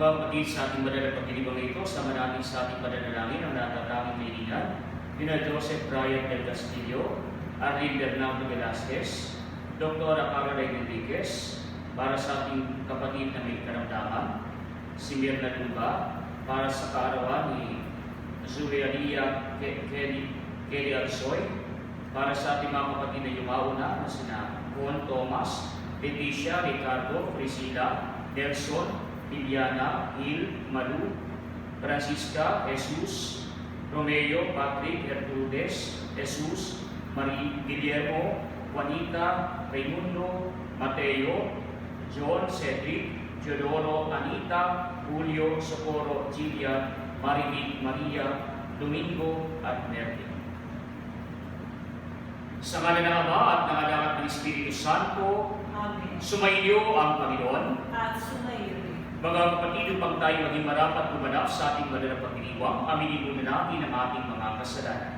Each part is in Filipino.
Magpapatid sa ating banal na pagdilibang ito, sama natin sa ating pananalangin ang natatanging kaibigan, Dina Joseph Brian del Castillo, Arlene Bernardo Velasquez, Dr. Caroline Enriquez, para sa ating kapatid na may karamdaman, si Mirna Lumba, para sa kaarawan ni Zuliania Kelly Alsoy, para sa ating mga kapatid na yumauna na sina Juan Thomas, Leticia, Ricardo, Priscilla, Nelson, Liliana, Hil, Malu, Francisca, Jesus, Romeo, Patrick, Gertrudes, Jesus, Marie, Guillermo, Juanita, Raimundo, Mateo, John, Cedric, Teodoro, Anita, Julio, Socorro, Gillian, Marivic, Maria, Domingo, at Merlin. Sa ngala ng Ama at ng Anak at ng Espiritu Santo, Amen. Sumainyo ang Panginoon. At sumayo rin. Mga kapatid, upang tayo maging marapat gumanap sa ating banal na pagdiriwang, aminin muna natin ang ating mga kasalanan.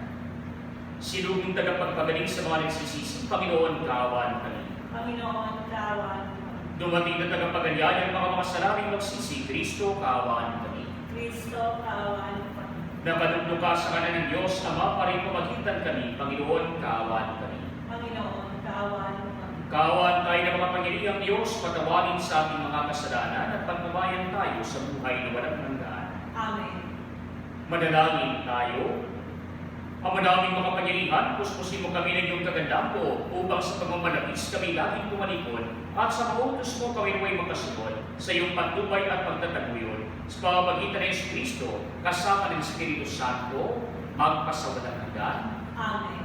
Sinubing tagapagpagaling sa mga nagsisisi, Panginoon, kaawaan kami. Panginoon, kaawaan kami. Dumating na tagapagalian ng mga masaraming magsisi, Kristo, kaawaan kami. Kristo, kaawaan kami. Napadugdo ka sa kanan ng Diyos, Ama, para pamagitan kami, Panginoon, kaawaan kami. Panginoon, kaawaan kami. Kaawaan tayo ng mga pangiliang Diyos, patawarin sa ating mga kasalanan at pagbabayan tayo sa buhay na walang hanggan. Amen. Manalangin tayo. Ama naming mga pangyarihan, puspusin mo kami ng iyong kagandang po upang sa pagmamalabis kami laging tumalikod at sa kautos mo kami naway makasunod sa iyong patnubay at pagtataguyod sa pamamagitan ng Yesu Kristo kasama ng Espiritu Santo magpasawalang hanggan. Amen.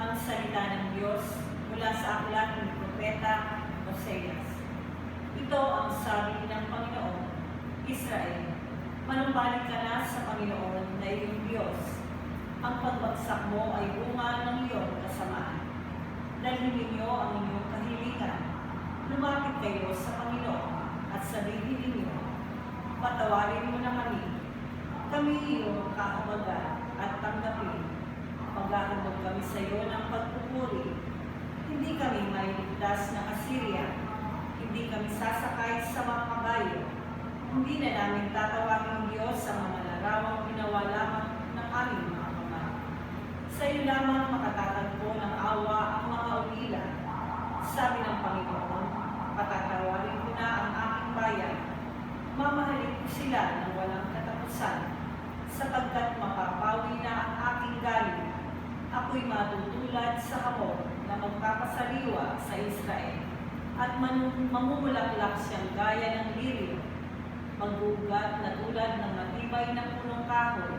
Ang salita ng Diyos mula sa aklat ng Propeta Oseas. Ito ang sabi ng Panginoon, Israel, manumbalik ka na sa Panginoon na iyong Diyos. Ang pagbagsak mo ay bunga ng iyong kasamaan. Dalhin ninyo ang inyong kahilingan. Lumapit kayo sa Panginoon at sabihin ninyo, patawarin mo na kami. Kami iyong kahabagan at tanggapin. Maghahandog kami sa iyo ng pagpupuri. Hindi kami mailigtas ng Assyria. Hindi kami sasakay sa mga kabayo. Hindi na namin tatawagin Diyos sa mga larawang ginawa lamang ng aming mga kamay. Sa iyo lamang makatatagpo ng awa ang mga ulila. Sabi ng Panginoon, patatawarin ko na ang aking bayan. Mamahalin ko sila ng walang katapusan, sapagkat mapapawi na ang aking galing. Ako'y matutulad sa hamon na magpapasaliwa sa Israel, at mamumulaklak siyang gaya ng lirio, magbugat na tulad ng matibay na punong kahoy.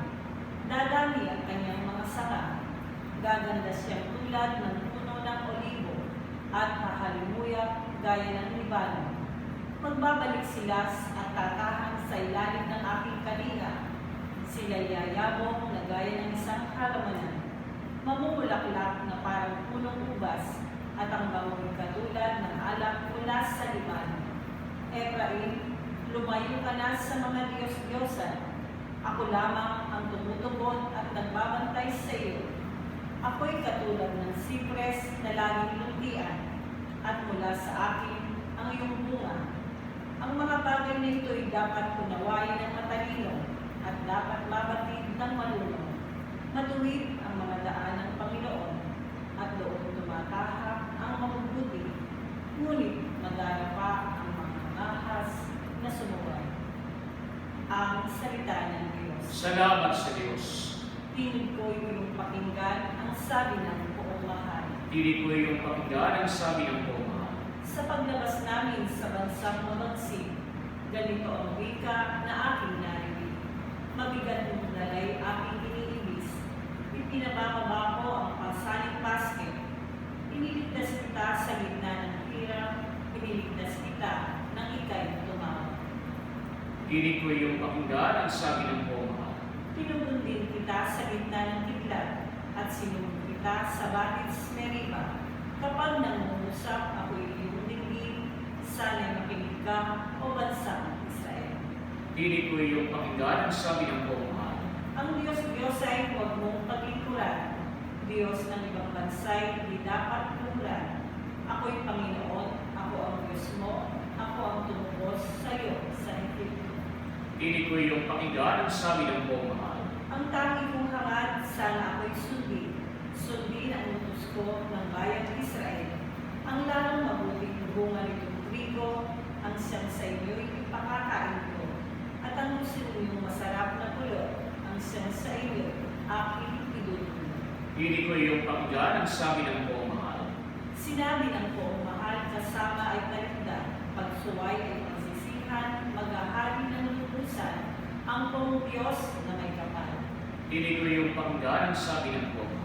Dadami ang kanyang mga sanga, gaganda siyang tulad ng puno ng olibo, at hahalimuyak gaya ng Libano. Magbabalik sila at tatahan sa ilalim ng aking kalinga. Sila yayabong na gaya ng isang halamanan. Mamumulaklak na parang punong ubas at ang bango'y katulad ng alak mula sa Libano. Efraim, lumayo ka na sa mga Diyos-Diyosan. Ako lamang ang tumutugon at nagbabantay sa iyo. Ako'y katulad ng sipres na laging luntian at mula sa akin ang iyong bunga. Ang mga bagay na ito'y dapat unawain ng matalino at dapat mabatid ng marunong. Matuwid ang mga daan ng Panginoon at doon tumatahak ang mabubuti, ngunit madarapa ang mga ahas na sumuway. Ang salita ng Diyos. Salamat sa Diyos. Tinig ko yung pakinggan ang sabi ng buong mahal. Dili ko yung pakinggan ang sabi ng Puma. Sa paglabas namin sa bansang mamagsig, ganito ang wika na aking narinig. Mabigat ng dalay aking iniibis. Ipinabababa ko ang pasaling basket. Iniligtas kita sa gitna ng hirap. Iniligtas kita ng ikay tumawag. Dili ko yung pakinggan ang sabi ng Puma. Tinubundin kita sa gitna ng kidlat at sinubod kita sa Batis Meriba. Kapag nangungusap ako'y iyong dinggin, sana'y makinig ka o bansang Israel. Dili ko yung pakinggan ang sabi ng Puma. Ang Diyos ay huwag mong paglingkuran. Diyos ng ibang bansa'y di dapat tungkulan. Ako'y Panginoon Hindi ko iyong pakinggan ang sabi ng pagmamahal. Ang tanging kong hangad, sana ako'y sundin ang utos ko ng bayang Israel. Ang lalong mabuting bunga nitong trigo, ang siyang sa inyo'y ipakakain ko. At ang gusto ninyong masarap na pulot, ang siyang sa inyo'y aking idudulog. Hindi ko iyong pakinggan ang sabi ng pagmamahal. Sinabi ng poong mahal, kasama ay talikdan, pagsuway ay pagsisihan, maghahari ng lubusan, ang poong Diyos na may kapal. Hindi ko iyong pakinggan ang sabi ng pagmamahal.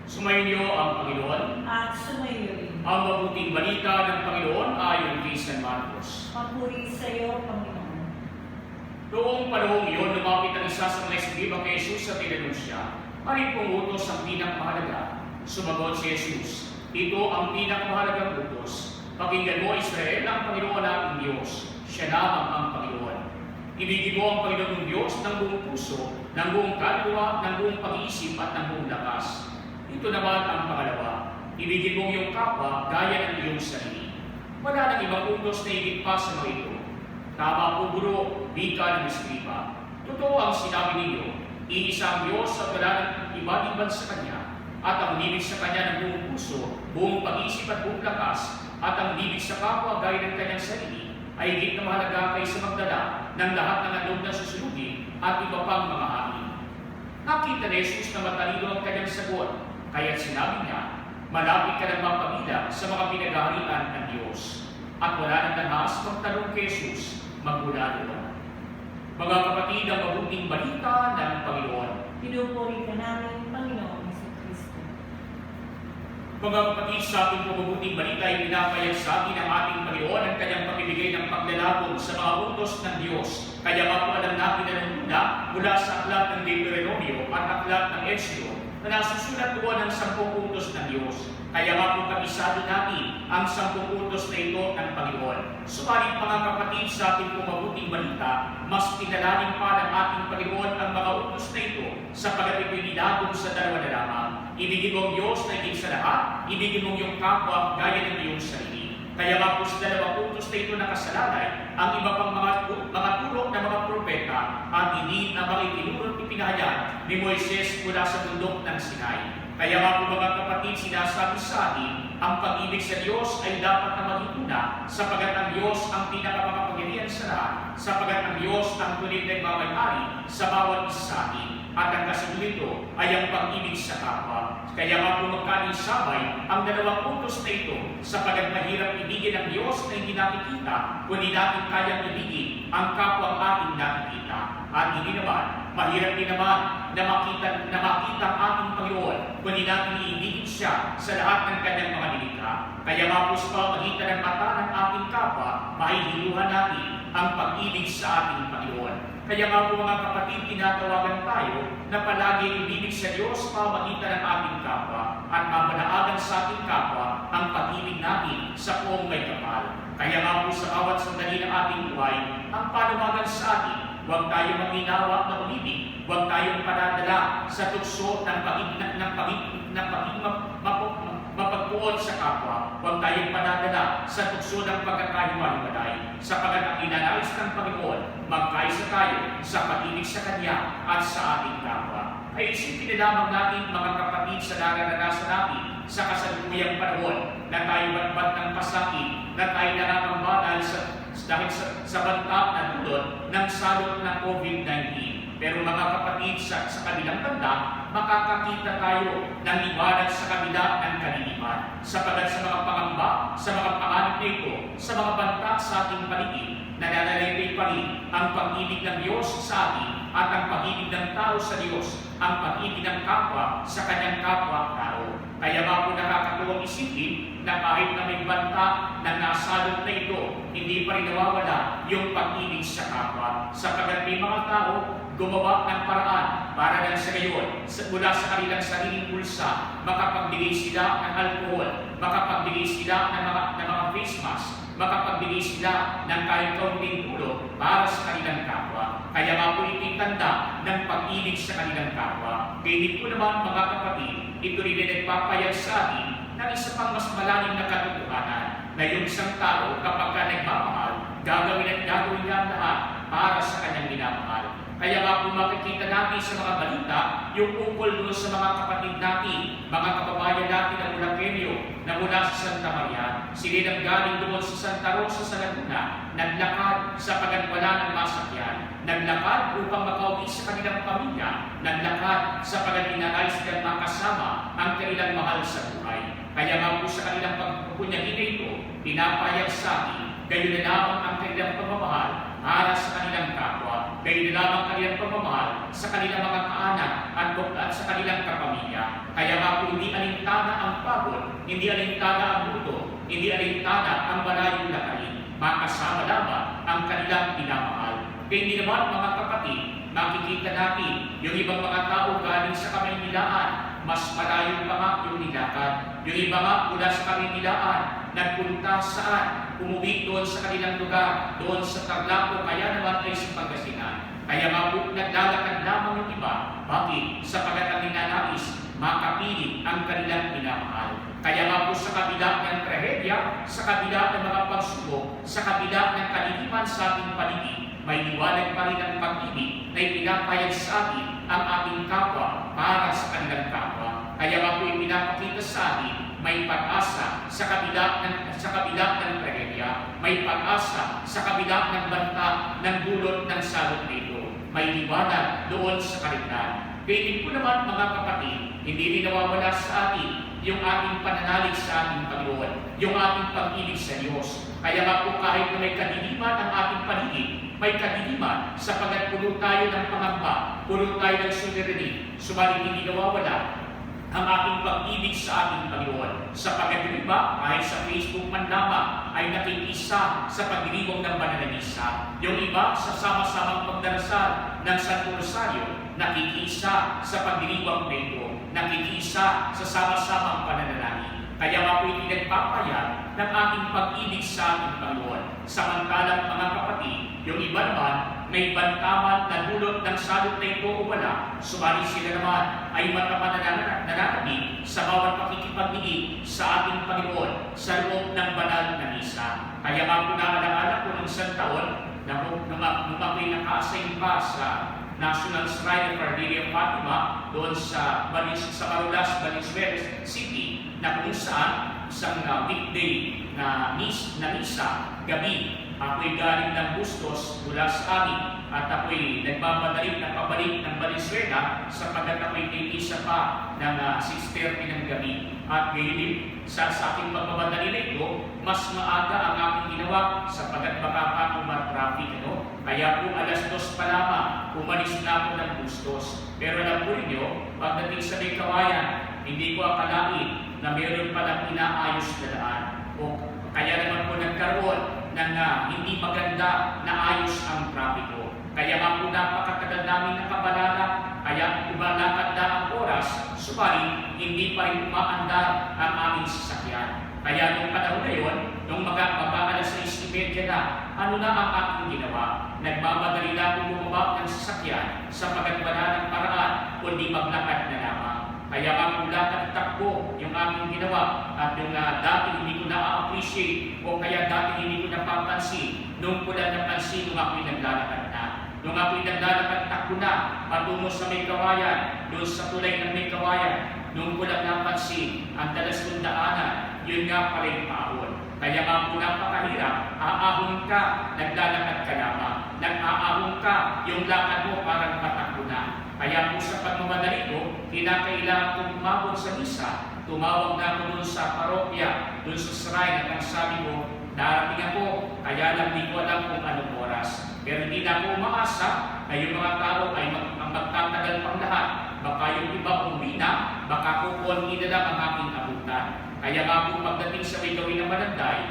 Sumainyo ang Panginoon. At sumayo rin. Ang mabuting balita ng Panginoon ayon kay San Marcos. Papuri sa iyo, Panginoon. Noong panahong iyon, lumapit ang isa sa mga eskribang kay Jesus at tinanong siya, "Alin pong utos ang pinakamahalaga?" Sumagot si Jesus, "Ito ang pinakamahalagang utos. Pakinggan mo, Israel, ang Panginoon ang Diyos. Siya lamang ang Panginoon. Ibigin mo ang Panginoon ng Diyos ng buong puso, ng buong kaluluwa, ng buong pag-iisip at ng buong lakas. Ito naman ang pangalawa, ibigin mo iyong kapwa gaya ng iyong sarili. Wala nang ibang utos na higit pa sa mga ito. Tama po, guro, wika ng eskriba. Totoo ang sinabi ninyo, iisa ang Diyos at wala nang iba-iban sa Kanya, at ang libig sa Kanya ng buong puso, buong pag-iisip at buong lakas, at ang libig sa kapwa gaya ng kanyang sarili, ay higit na mahalaga kaysa magdala ng lahat ng alog na susunugin at iba pang mga hain." Nakita ni Jesus na matalino ang kanyang sagot, kaya sinabi niya, "Malapit ka ng mapabilang sa mga pinag-aharian ng Diyos." At wala nang nahas magtanong kay Jesus, magmula doon. Mga kapatid, ang mabuting balita ng Panginoon. Pinupuri ka namin, Panginoon Jesucristo. Mga kapatid, sa ating mabuting balita ay pinapayag sa atin ang ating Panginoon ang kanyang pamimigay ng paglalabog sa mga utos ng Diyos. Kaya mapualam natin na nanguna mula sa aklat ng Deuteronomio at aklat ng Exodo na nasusulat doon ang 10 utos ng Diyos. Kaya nga po kabisado natin ang 10 utos na ito ng Panginoon. Subalit mga kapatid, sa ating mabuting balita, mas pinalalim pa ng ating Panginoon ang mga utos na ito sapagat ito'y nilabog sa dalawa na lamang. Ibigin mo ang Diyos na higit sa lahat, ibigin mo iyong kapwa gaya ng iyong sarili. Kaya nga po sa dalawang utos na ito nakasalalay ang iba pang mga turo ng mga propeta at hindi na mga itinuro at ipinahayag ni Moises mula sa bundok ng Sinai. Kaya nga po mga kapatid, sinasabi sa atin, ang pag-ibig sa Diyos ay dapat na maging una, sapagat ang Diyos ang pinakamakapangyarihan sa lahat, sapagat ang Diyos ang tunay na may-ari sa bawat isa sa atin. At ang kasunod nito ay ang pag-ibig sa kapwa. Kaya nga po magkalisabay ang dalawang utos na ito, sapagat mahirap ibigin ang Diyos na hindi nakikita, kundi natin kayang ibigin ang kapwa ang ating nakikita. At hindi naman, mahirap din naman na makita ang ating Panginoon, kundi natin iibigin siya sa lahat ng kanyang mga nilikha. Kaya nga po sa pamamagitan ng mata ng ating kapwa, mahihiluhan natin ang pag-ibig sa ating Panginoon. Kaya nga po mga kapatid, tinatawagan tayo na palagi ibibig sa Diyos pamamagitan ng ating kapwa at mamanaagan sa ating kapwa ang pag-ibig natin sa poong may kapal. Kaya nga po sa bawat sandali ng ating buhay, ang panuwagan sa atin, huwag tayong maginawa na umibig, huwag tayong panadala sa tukso ng mapagtuon sa kapwa, huwag tayong panadala sa tukso ng pagkakahiwa-hiwalay, sapagat ang inanais ng Panginoon, magkaisa tayo sa pag-ibig sa Kanya at sa ating kapwa. Ay isipin na lamang natin mga kapatid sa nararanasan natin sa kasalukuyang panahon na tayo batbat ng pasakit, na tayo nakakamba dahil sa banta na dulot ng salot ng COVID-19. Pero mga kapatid, sa kabilang banda, makakakita tayo ng liwanag sa kabila ng kaliliman. Sapagat sa mga pangamba, sa mga panganib na ito, sa mga banta sa ating paligid, nananaligay pa rin ang pag-ibig ng Diyos sa atin at ang pag-ibig ng tao sa Diyos, ang pag-ibig ng kapwa sa kanyang kapwa-tao. Kaya nga po nakakatuwang isipin na kahit na may banta na nasalot na ito, hindi pa rin nawawala yung pag-ibig sa kapwa. Sapagat may mga tao gumawa ng paraan para lang sa gayon, mula sa kanilang sariling bulsa, makapagbigay sila ng alkohol, makapagbigay sila ng mga face mask, makapagbigay sila ng kahit kaunting tulong para sa kanilang kapwa. Kaya nga po ito'y tanda ng pag-ibig sa kanilang kapwa. Kaya po naman mga kapatid, ito rin ay nagpapayag sa atin ng isa pang mas malalim na katotohanan na yung isang tao kapag ka nagmamahal, gagawin at gagawin niya ang lahat para sa kanyang minamahal. Kaya nga po makikita natin sa mga balita yung ukol doon sa mga kapatid natin, mga kababayan natin na mula Kenyo, na mula sa Santa Maria. Sila nang galing doon sa Santa Rosa sa Laguna, naglakad sa pagwala ng masakyan, naglakad upang makauwi sa kanilang pamilya, naglakad sa pagkalinalay silang makasama ang kanilang mahal sa buhay. Kaya nga po sa kanilang pagpupunyagin na ito, pinapayag sa atin, gayon na lamang ang kanilang pagmamahal para sa kanilang kapwa, gayon na lamang kanilang pagmamahal sa kanilang mga kaanak at sa kanilang kapamilya. Kaya nga po hindi alintana ang pagod, hindi alintana ang buto, hindi alintana ang malayong lakarin, makasama lamang ang kanilang pinamahal. Kaya hindi naman mga kapatid, makikita natin yung ibang mga tao galing sa Kamaynilaan, mas malayo pa nga yung nilakad. Yung iba nga mula sa Kamaynilaan, nagpunta saan? Umuwi doon sa kanilang lugar, doon sa Tarlac, kaya naman ay sa Pangasinan. Kaya nga po naglalakad lamang yung iba. Bakit? Sapagat ang ninanais, makapili ang kanilang pinamahal. Kaya nga po sa kabila ng trahedya, sa kabila ng mga pagsubok, sa kabila ng kaliliman sa ating paligid, may liwanag pa rin ang pag-ibig na ipinapayag sa atin ang ating kapwa para sa kanilang kapwa. Kaya nga po ipinapakita sa atin, may pag-asa sa kabila ng trahedya, may pag-asa sa kabila ng banta ng dulot ng salot nito. May liwanag doon sa kaligtasan. Kaya din po naman mga kapatid, hindi rin nawawala sa atin yung ating pananalig sa ating Panginoon, yung ating pag-ibig sa Diyos. Kaya nga po kahit na may kadiliman ang ating paligid, may kadiliman sapagat puno tayo ng pangamba, puno tayo ng suliranin, subalit hindi nawawala ang ating pag-ibig sa ating Panginoon. Sapagat yung iba, kahit sa Facebook man lamang, ay nakikisa sa pagdiriwang ng pananalisa. Yung iba, sa sama-samang pagdarasal ng Santo Rosario, nakikisa sa pagdiriwang nito, nakikisa sa sama-samang pananalangin. Kaya nga po nagpapayag ng ating pag-ibig sa ating Panginoon. Samantalang mga kapatid, yung iba naman, may bantaman na dulot ng salot na ito o wala, subalit sila naman ay nananabig sa bawat pakikipagdigit sa ating Panginoon sa loob ng banal na misa. Kaya nga po naalala ko ng isang taon na nung ako'y naka-assign pa sa National Shrine of Our Lady of Fatima doon sa Marulas, Valenzuela City, na kung saan isang weekday na misa, gabi, ako'y galing ng Bustos mula sa amin at ako'y nagmamadali na pabalik ng Valenzuela sapagkat ako'y tinisa pa ng 6:30 ng gabi. At ngayon sa aking pagmamadali na ito, mas maaga ang aking ginawa sapagkat baka pa traffic. Kaya po 2:00 pa lamang, umalis na ako ng Bustos. Pero alam po ninyo, pagdating sa may Kawayan, hindi ko akalain na meron palang inaayos na daan. O kaya naman po nagkaroon ng hindi maganda na ayos ang trapiko. Kaya nga po napakatagal namin nakabalala, kaya umalakad na ang oras, subalit hindi pa rin umaandar ang aming sasakyan. Kaya nung panahon na yun, nung mag-alas 6:30 na, ano na ang aking ginawa? Nagmamadali na akong bumaba ng sasakyan sapagat wala ng paraan kundi maglakad na lamang. Kaya nga mula takbo yung aming ginawa at yung dati hindi ko na-appreciate o kaya dati hindi ko napapansin, nung ko lang napansin nung ako'y naglalakad na. Nung ako'y naglalakad, takbo na patungo sa may Kawayan, doon sa tulay ng may Kawayan, nung ko lang napansin ang dalas kong daanan, yun nga pala yung ahon. Kaya nga po napakahirap, aahon ka, naglalakad ka lamang. Nag-aahon ka, yung lakad mo parang patakbo na. Kaya po sa pagmamadali ko, kinakailangan kong tumawag sa misa. Tumawag na ako doon sa parokya, doon sa shrine, at ang sabi ko, darating ako, kaya lang di ko alam kung anong oras. Pero hindi na ako umaasa na yung mga tao ay magtatagal pang lahat. Baka yung iba umuwi na, baka kukunti na lang ang aking abutan. Kaya nga po pagdating sa may gawin ng Malanday,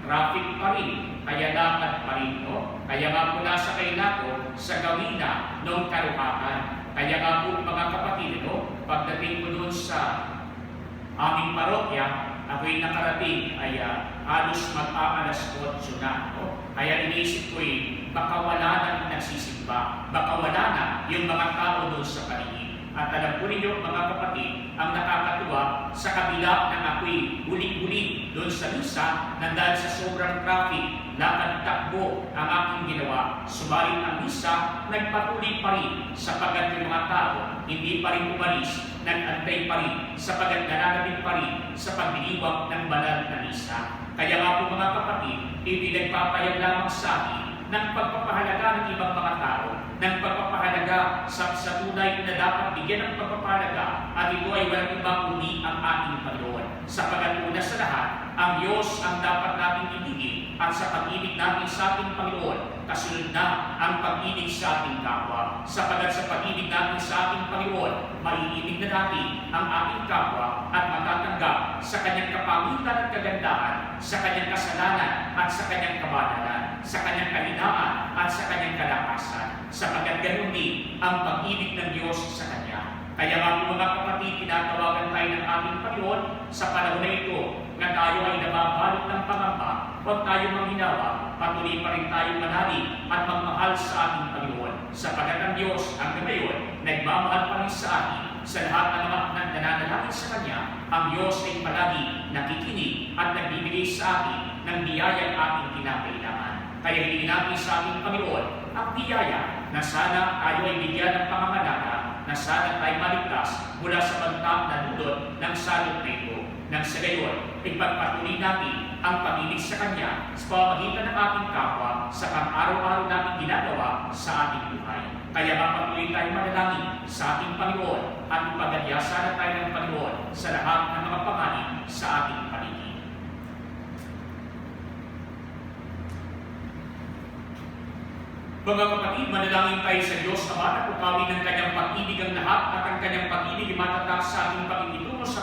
traffic pa rin, kaya lakad pa rin. Kaya nga po nasakay na ako sa gawin na ng Karuhakan. Kaya nga po mga kapatid, pagdating ko doon sa aming parokya, ako'y nakarating ay halos mag-aalas 8 na. No? Kaya iniisip ko'y baka wala na nagsisimba, baka wala na yung mga tao doon sa paligid. At alam ko ninyo mga kapatid, ang nakakatuwa sa kabila ng ako'y huli-huli doon sa misa na dahil sa sobrang traffic, lakad takbo ang aking ginawa. Subalit ang misa, nagpatuloy pa rin sapagat yung mga tao hindi pa rin umalis, nag-antay pa rin sapagat nananabig pa rin sa pagdiriwang ng banal na misa. Kaya nga po mga kapatid, hindi nagpapayag lamang sa akin ng pagpapahalaga ng ibang mga tao, ng pagpapahalaga sa tunay na dapat bigyan ng pagpapahalaga, at ito ay walang iba kundi ang ating Panginoon. Sapagat una sa lahat, ang Diyos ang dapat nating ibigin, at sa pag-ibig natin sa ating Panginoon, kasunod na ang pag-ibig sa ating kapwa. Sapagat sa pag-ibig natin sa ating Panginoon, maiibig na natin ang ating kapwa at matatanggap sa kanyang kapagitan at kagandahan, sa kanyang kasalanan at sa kanyang kabanalan, sa kanyang kahinaan at sa kanyang kalakasan, sapagat ganun din ang pag-ibig ng Diyos sa Kanya. Kaya nga po mga kapatid, tinatawagan tayo ng ating Panginoon sa panahon na ito na tayo ay nababalot ng pangamba. Huwag tayo manghinawa, patuloy pa rin tayong manali at magmahal sa ating Panginoon, sapagat ang Diyos hanggang ngayon nagmamahal pa rin sa atin. Sa lahat ng mga nananalangin sa Kanya, ang Diyos ay palagi nakikinig at nagbibigay sa atin ng biyayang ating kinakailangan. Kaya hilingin natin sa ating Panginoon ang biyaya na sana tayo ay bigyan ng pangangalaga, na sana tayo maligtas mula sa banta na dulot ng salot na ito. Nang sa gayon, ipagpatuloy natin ang pag-ibig sa Kanya sa pamamagitan ng ating kapwa sa pang-araw-araw natin ginagawa sa ating buhay. Kaya mapatuloy tayong manalangin sa ating Panginoon at ipagadyasa tayo ng Panginoon sa lahat ng mga panganin sa ating paligid. Mga kapatid, manalangin tayo sa Diyos Ama na pukawin ng Kanyang pag-ibig ang lahat at ang Kanyang pag-ibig matatak sa ating pakikitungo sa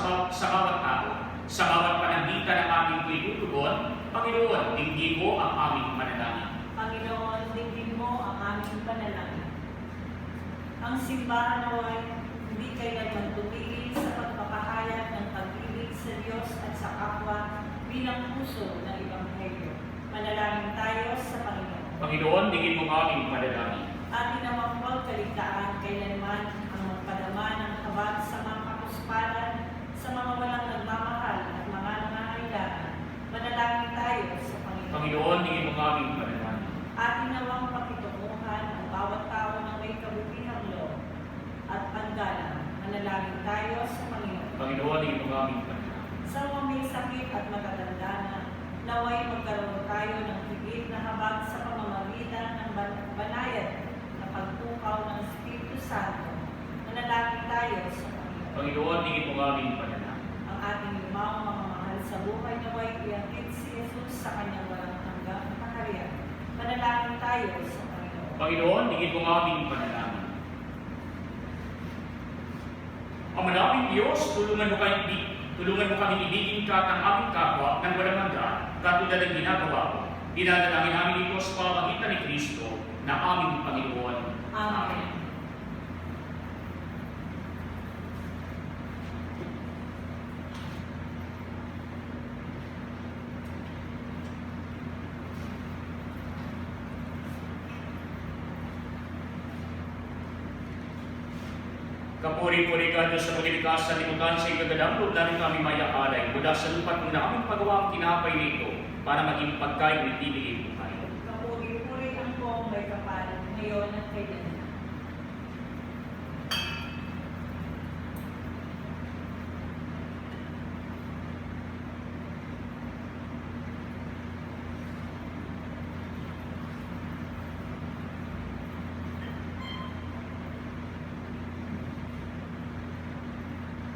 bawat tao. Sa bawat pananglitan ng aming tutugon, Panginoon, dinggin mo ang aming panalangin. Panginoon, dinggin mo ang aming panalangin. Ang simbahan naway hindi kailanman tumigil sa pagpapahayag ng pag-ibig sa Diyos at sa kapwa bilang puso ng Ebanghelyo. Manalangin tayo sa Panginoon. Panginoon, dinggin mo ang aming panalangin. Atin namang pagkaligtaan kailanman ang magpadama ng kabag sa mga kapuspalan, sa mga walang nagmamahal at mga nangangailangan. Manalangin tayo sa Panginoon. Panginoon, dinggin mo ang aming panalangin. Atin namang pakitunguhan ang bawat tao na may kabutihang loob at paggalang. Manalangin tayo sa Panginoon. Panginoon, dinggin mo ang aming panalangin. Sa mga may sakit at matatanda na, naway magkaroon tayo ng higit na habag sa pamamagitan ng banayad na pagtukaw ng Espiritu Santo. Manalangin tayo sa Panginoon. Panginoon, dinggin mo ang aming panalangin. Ang ating limang mga mahal sa buhay naway iakit si Jesus sa kanyang walang hanggang kaharian. Manalangin tayo sa Panginoon. Panginoon, dinggin mo ang aming panalangin. Ama naming Diyos, tulungan mo kami ibigin ka at ang aming kapwa ng walang hanggan, katulad ng ginagawa ko. Dinadalangin namin ito sa pamamagitan ni Kristo na aming Panginoon. Amen. Kapuri-puri ka Diyos sa pagilikas sa limutan sa ikagalang loob namin kami mayaalay mula sa lupa't muna aming pagawa ang kinapay nito para maging pagkain ng ibigay buhay. Kapuri-puri ang buong may kapal, ngayon at kailanman.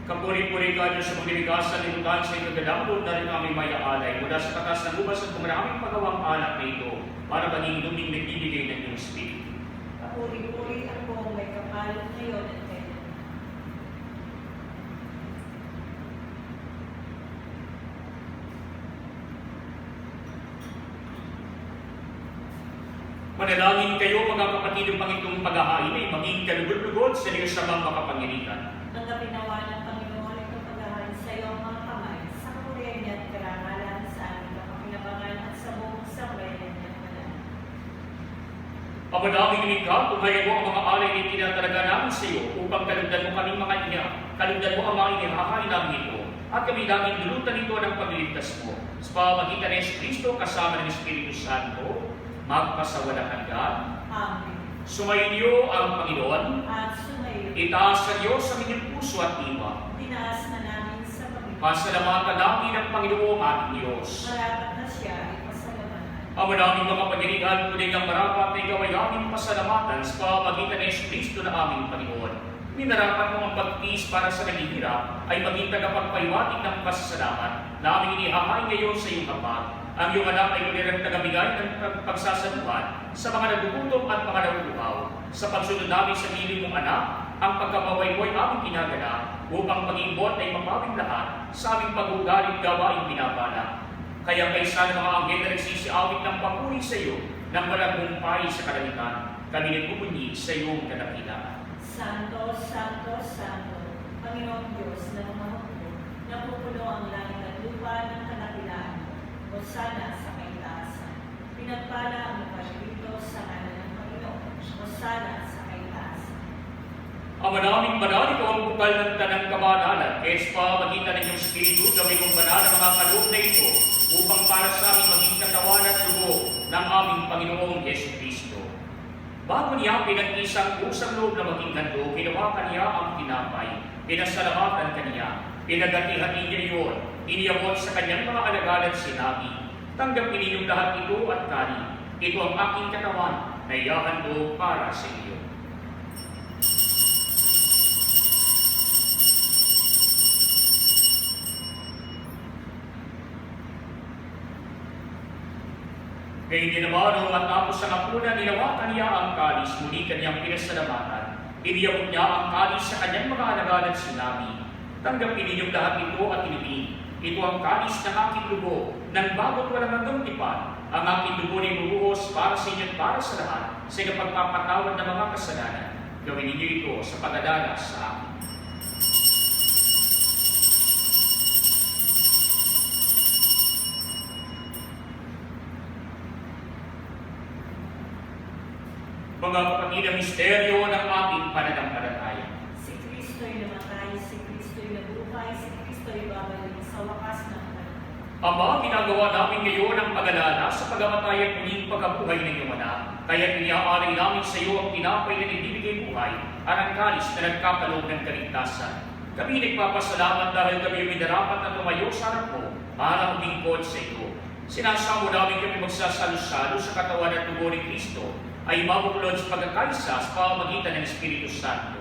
Kapuri-puri ka Diyos sa pagilikas sa limutan sa ikagalang loob namin kami mayaalay mula sa tatas ng ubas at maraming pagawang alak na ito para maging luming nagbibigay ng iyong Espiritu. Kapuri-puri ang buong may kapal, ngayon at kailanman. Manalangin kayo mga kapatid ng Panginoong paghahain ay maging kalugod-lugod sa Diyos sa mga makapangyarihan. Tanggapin nawa ng Panginoon itong paghahain sa iyong mga kamay, sa kapurihan niya Ama naming lumikha, tunghayan mo ang mga alay na tinatalaga namin sa iyo upang kalugdan mo kaming mga ina. Kalugdan mo ang mga inihakain namin ito. At kami namin dulutan ito ng pagliligtas mo. Sa pamamagitan ng Kristo kasama ng Espiritu Santo, magpasawalang hanggan. Amen. Sumainyo ang Panginoon. At sumayo, Itaas sa Diyos sa inyong puso at diwa. tinaas na namin sa Panginoon. Pasalamatan namin ang Panginoon ating Diyos. Marapat na siya ay pasalamatan. Ama naming mga pangyarihan, tunay ng marapat na ikaw ay aming pasalamatan sa pamamagitan ng Kristo na aming Panginoon. Minarapat mo ang pagtiis para sa naghihirap ay maging tagapagpaiwatig ng pasasalamat na aming inihahain ngayon sa iyong kapag. Ang iyong anak ay kulirang tagabigay ng pagsasaluhan sa mga nagugutom at mga naguguhaw. Sa pagsunod namin sa hiling mong anak, ang pagkabaway mo ay aming ginagana upang pag-imbot ay mapawing lahat sa aming pag-ugaling gawaing binabala. Kaya kaysa ng mga anghel na nagsisiawit ng papuri sa iyo nang walang humpay sa kalangitan, kami nagpupunyi sa iyong kadakilaan. Santo, Santo, Santo, Panginoong Diyos na mamahukbo, napupuno ang langit at lupa ng kadakilaan mo. Hosana sa kaitaasan. Pinagpala ang mapalito sa ngalan ng Panginoon. Hosana sa kaitaasan. Ama naming banal, ikaw ang bukal ng tanang kabanalan, kaya sa pamagitan ng iyong Espiritu, gawin mong banal ang mga kaloob na ito, upang para sa aming maging katawan at dugo ng aming Panginoong Yesu Kristo. Bago niya pinag-isang pusang loob na maging handog, ginawa kaniya ang tinapay, pinasalamatan kaniya, pinagatihan niya iyon, iniyabot sa kanyang mga alagad at sinabi, tanggapin ninyong lahat ito at kani, ito ang aking katawan na ihahandog para sa iyo. Kaya hindi naman nung matapos ang hapunan, ninawakan niya ang kalis, muli kanyang pinasalamatan. Iniyabot niya ang kalis sa kanyang mga alagad at sinabi, tanggapin ninyong lahat ito at inumin. Ito ang kalis ng aking dugo, nang bago't walang hanggang tipan. Ang aking dugo na ibubuhos para sa inyo at para sa lahat, sa ikapagpapatawad ng mga kasalanan. Gawin ninyo ito sa pag-adalas sa akin. Mga kapatid, ang misteryo ng ating pananampalataya. Si Kristo'y namatay, si Kristo'y nabuhay, si Kristo'y babalik sa wakas ng panahon. Ama, ginagawa namin ngayon ang pag-alala sa pagamatay at muling pagkabuhay ng iyong anak. Kaya iniaalay namin sa iyo ang tinapay na nagbibigay buhay at ang kalis na nagkakaloob ng kaligtasan. Kami nagpapasalamat dahil kami minarapat na tumayo sa harap mo para maglingkod sa iyo. Sinasamo namin kami magsasalo-salo sa katawan at dugo ni Kristo ay mabuklod sa pagkakaisa sa pamamagitan ng Espiritu Santo.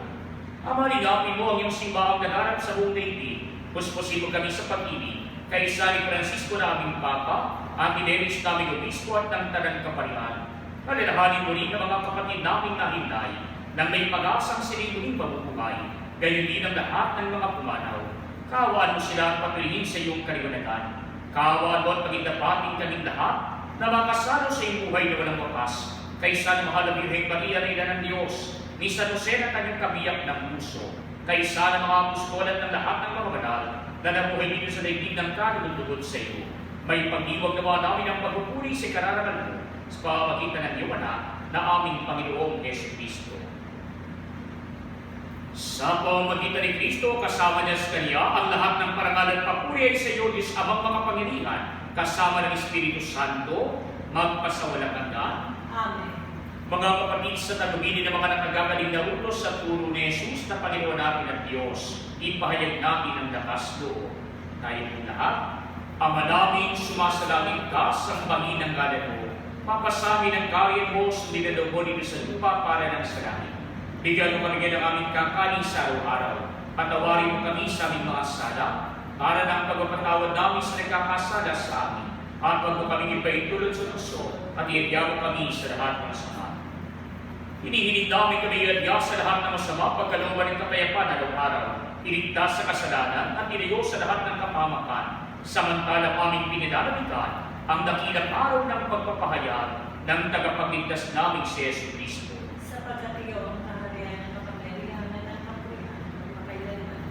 Ama, linapin mo ang iyong simbaang naganap sa buong daigdig. Puspusin mo kami sa pag-ibig, kaysa ni Francisco naming Papa, ang Ineris naming Obispo at ng Tanang Kaparihan. Alalahanin mo rin ang mga kapatid naming nahinay, nang may pag-asang siling muling mabubuhay, gayon din ang lahat ng mga pumanaw. Kaawaan mo sila at patuloyin sa iyong kaliwanagan. Kaawaan mo at pagindapating kaming lahat na makasalo sa iyong buhay na walang wakas, kaysa ng mahal na Birheng Maria na ina ng Diyos, ni San Jose na kanyang kabiyak ng puso, kaysa ng mga apostol at ng lahat ng mga banal na nabuhay dito sa daigdig ng kalulugod sa iyo. May pagdiwag naman namin ang pagpupuri sa kararaman mo sa pamamagitan ng iyong anak na aming Panginoong Yesu Kristo. Sa pamamagitan ni Kristo, kasama niya sa Kanya, ang lahat ng parangal at papuri ay sa iyo, Diyos Amang mga Panginoon, kasama ng Espiritu Santo, magpasawalang hanggan. Amen. Mga kapatid, sa taluginin ng mga nakagagaling na utos sa turo ni Jesus na Panginoon natin at Diyos, ipahayag natin ang lakas loob. Tayo po lahat, Ama namin, sumasalangit ka sa bangin ng ngalan mo. Mapasamin ang kain mo, sundin mo dito sa lupa para ng sa langit. Bigyan mo kami ng aming kakanin sa araw-araw. Patawarin mo kami sa aming mga sala, para ng pagpapatawad namin sa nagkakasala sa amin. At huwag mo kami ipaitulad sa puso, at iadya mo kami sa lahat ng masama. Hinihiling namin kami iadya sa lahat ng masama, pagkalooban ng kapayapaan araw-araw. Iligtas sa kasalanan at ilayo sa lahat ng kapamakan. Samantala aming pinilalabigan ang dakilang araw ng pagpapahayag ng tagapagligtas namin si Yesu Kristo. Sapagkat iyo ang kaharian ng kapangyarihan at kapulihan ng makailanman.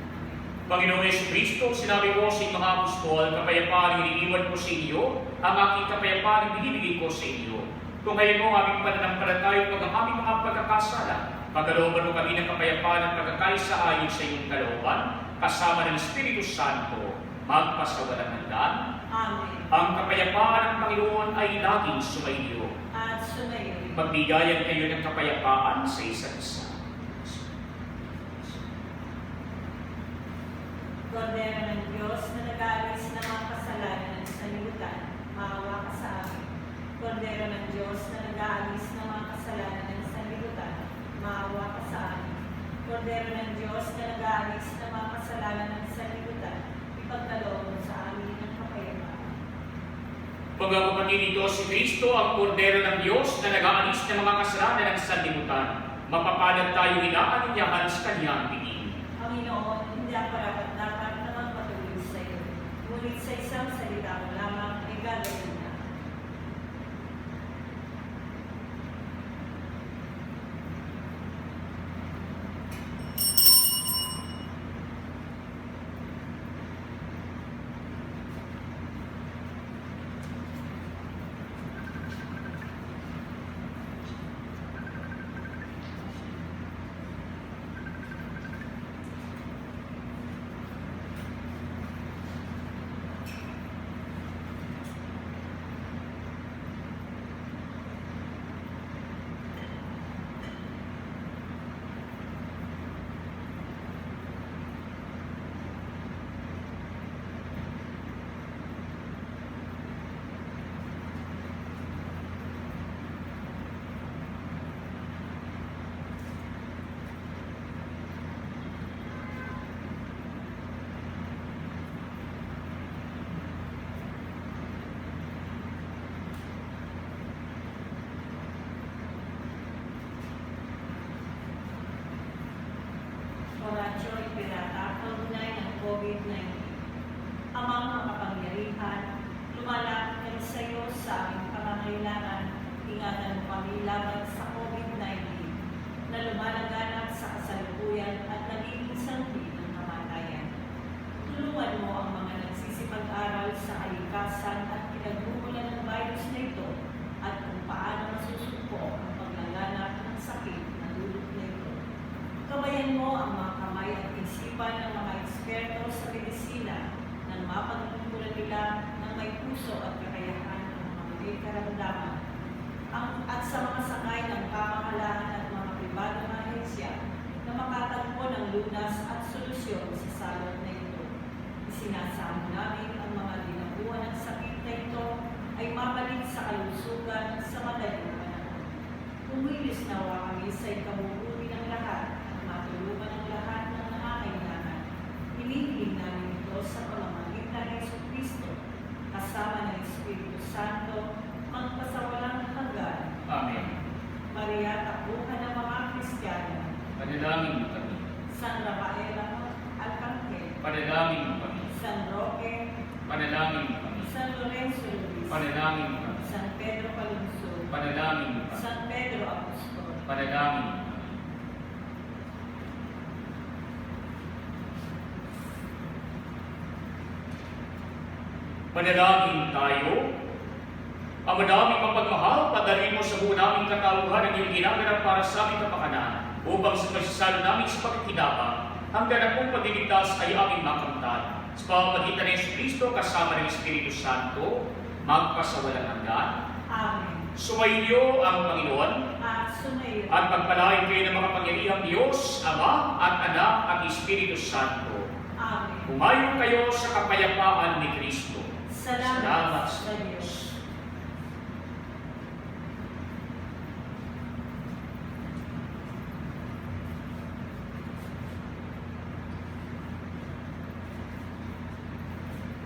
Panginoong Yesu Kristo, sinabi mo sa mga apostol, kapayapaan ang iniiwan ko sa inyo, ang aking kapayapaan ang binibigay ko sa inyo. Tungayin mo ang aming pananampalataya at ang aming mga pagkakasala. Pagkalooban mo kami ng kapayapaan at pagkakaisa ayon sa iyong kalooban, kasama ng Espiritu Santo, magpasawalang hanggan. Amen. Ang kapayapaan ng Panginoon ay laging sumainyo. At sumayo. Magbigayan kayo ng kapayapaan sa isa't isa. Kordero ng Diyos na nag-aalis ng mga kasalanan ng sanlibutan, maawa ka sa amin. Kordero ng Diyos na nag-aalis ng mga kasalanan ng sanlibutan, maawa ka sa amin. Kordero ng Diyos na nag-aalis ng mga kasalanan ng sanlibutan, ipagkaloob mo sa amin ng kapayapaan. Mga kapatid, ito si Kristo, ang Kordero ng Diyos na nag-aalis ng mga kasalanan ng sanlibutan. Mapapalad tayo inaanyayahan sa kanyang piging. Panginoon, hindi ako dapat na magpatuloy sa iyo. Ngunit sa isang salita mo lamang ay gagawin na. Oratio Imperata, pagunay ng COVID-19. Amang makapangyarihan, lumalapit kami sa iyo sa aming pangangailangan, ingatan mo kami laban sa COVID-19 na lumalaganap sa kasalukuyan at nagiging sanhi ng kamatayan. Tulungan mo ang mga nagsisipag-aral sa kalikasan at pinagmumulan ng virus na ito at kung paano masusugpo ang paglaganap ng sakit na dulot na ito. Gabayan mo ang mga kamay at isipan ng mga eksperto sa medisina nang mapagtungkulan nila ng may puso at kakayahan ng mga may karamdaman. At sa mga sakay ng pamahalaan at mga pribadong ahensya na makatagpo ng lunas at solusyon sa salot na ito. Isinasamo namin ang mga dinabuhan ng sakit na ito ay mabalik sa kalusugan sa madaling panahon. Umilis nawa kami sa ikabubuti ng lahat at matulungan ang lahat ng nangangailangan. Hinihiling namin ito sa pamamagitan ng Jesucristo, kasama ng Espiritu Santo, magpasawalang hanggan. Amen. Maria, takbuhan ng mga Kristiyano. Panalangin mo kami. San Rafael Arcangel. Panalangin mo kami. San Roque. Panalangin mo kami. San Lorenzo Luis. Panalangin mo kami. San Pedro Calungsod. Panalangin mo kami. San Pedro Apostol. Panalangin mo kami. Panalangin tayo. Ang madaming mapagmahal, padalhin mo sa buong naming katauhan ang iyong ginagawa para sa aming kapakanan, upang sa pagsasalo namin sa pagkikinabang, hanggang ang kong pagliligtas ay aming makamtan. Sa pamamagitan ng Jesucristo, kasama ng Espiritu Santo, magpasawalang hanggan. Amen. Sumainyo ang Panginoon, At sumayo. at pagpalain kayo ng makapangyarihang Diyos, Ama at Anak at Espiritu Santo. Amen. Humayo kayo sa kapayapaan ni Kristo. Salamat sa Diyos.